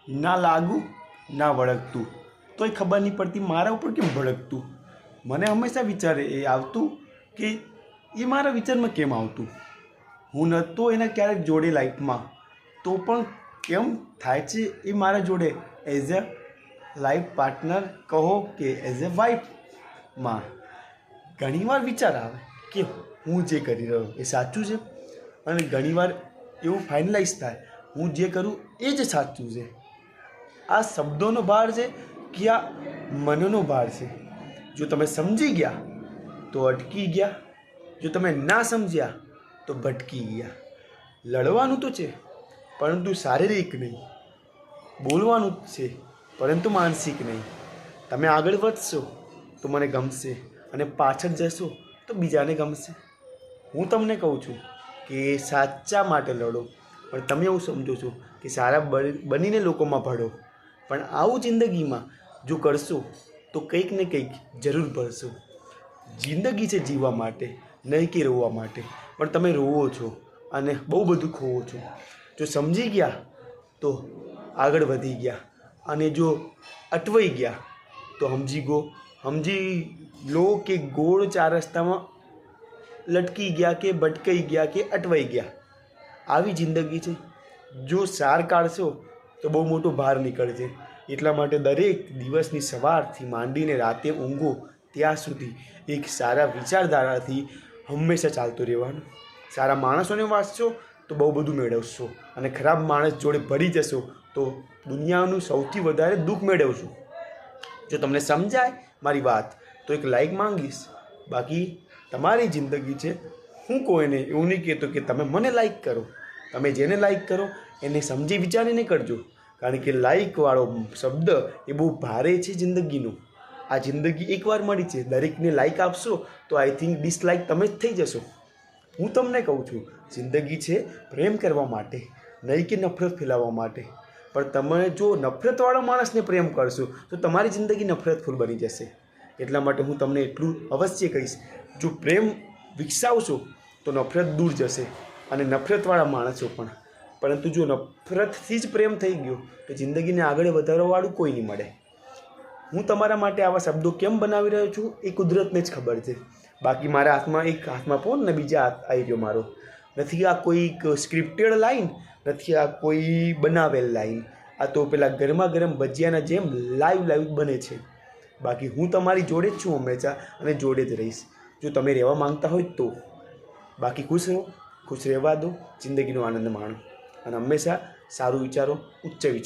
ના લાગું ના વળગતું, તોય ખબર નહીં પડતી મારા ઉપર કેમ ભડકતું. મને હંમેશા વિચારે એ આવતું કે એ મારા વિચારમાં કેમ આવતું. હું નહોતો એના ક્યારેક જોડે લાઈફમાં, તો પણ કેમ થાય છે એ મારા જોડે એઝ અ લાઈફ પાર્ટનર કહો કે એઝ અ વાઈફમાં. ઘણીવાર વિચાર આવે કે હું જે કરી રહ્યો એ સાચું છે, અને ઘણીવાર એવું ફાઇનલાઇઝ થાય હું જે કરું એ જ સાચું છે. આ શબ્દોનો ભાર છે કે આ મનનો ભાર છે. જો તમે સમજી ગયા તો અટકી ગયા, જો તમે ના સમજ્યા તો ભટકી ગયા. લડવાનું તો છે પરંતુ શારીરિક નહીં, બોલવાનું છે પરંતુ માનસિક નહીં. તમે આગળ વધશો તો મને ગમશે, અને પાછળ જશો તો બીજાને ગમશે. હું તમને કહું છું કે સાચા માટે લડો, પણ તમે એવું સમજો છો કે સારા બનીને લોકોમાં ભળો. પણ આવું જિંદગીમાં જો કરશો તો કંઈક ને કંઈક જરૂર ભરશો. જિંદગી છે જીવવા માટે, નહીં કે રોવા માટે. પણ તમે રોવો છો અને બહુ બધું ખોવો છો. જો સમજી ગયા તો આગળ વધી ગયા, અને જો અટવાઈ ગયા તો સમજી લો કે ગોળ ચાર રસ્તામાં લટકી ગયા કે ભટકાઈ ગયા કે અટવાઈ ગયા. આવી જિંદગી છે. જો સાર કાઢશો તો બહુ મોટો ભાર નીકળશે. એટલા માટે દરેક દિવસની સવારથી માંડીને રાતે ઊંઘો ત્યાં સુધી એક સારા વિચારધારાથી હંમેશા ચાલતું રહેવાનું. સારા માણસોને વાંચશો તો બહુ બધું મેળવશો, અને ખરાબ માણસ જોડે ભળી જશો તો દુનિયાનું સૌથી વધારે દુઃખ મેળવશો. જો તમને સમજાય મારી વાત તો એક લાઈક માંગીશ. બાકી તમારી જિંદગી છે. હું કોઈને એવું નહીં કહેતો કે તમે મને લાઈક કરો. તમે જેને લાઈક કરો એને સમજી વિચારીને કરજો, કારણ કે લાઈકવાળો શબ્દ એ બહુ ભારે છે જિંદગીનું. આ જિંદગી એકવાર મળી છે, દરેકને લાઈક આપશો તો આઈ થિંક ડિસલાઈક તમે જ થઈ જશો. હું તમને કહું છું જિંદગી છે પ્રેમ કરવા માટે, નહીં કે નફરત ફેલાવવા માટે. પણ તમે જો નફરતવાળા માણસને પ્રેમ કરશો તો તમારી જિંદગી નફરતફૂલ બની જશે. એટલા માટે હું તમને એટલું અવશ્ય કહીશ, જો પ્રેમ વિકસાવશો તો નફરત દૂર જશે, અને નફરતવાળા માણસો પણ. પરંતુ જો નફરતથી જ પ્રેમ થઈ ગયો તો જિંદગીને આગળ વધારવાવાળું કોઈ નહીં મળે. હું તમારા માટે આવા શબ્દો કેમ બનાવી રહ્યો છું એ કુદરતને જ ખબર છે. બાકી મારા હાથમાં એક હાથમાં ફોન ને બીજા હાથ આવી ગયો મારો. નથી આ કોઈ સ્ક્રિપ્ટેડ લાઈન, નથી આ કોઈ બનાવેલ લાઈન. આ તો પેલા ગરમા ગરમ ભજીયાના જેમ લાઈવ બને છે. બાકી હું તમારી જોડે જ છું હંમેશા, અને જોડે જ રહીશ જો તમે રહેવા માંગતા હોય તો. બાકી ખુશ રહો, ખુશ રહેવા દો, જિંદગીનો આનંદ માણો, અને હંમેશા સારું વિચારો, ઉચ્ચ વિચારો.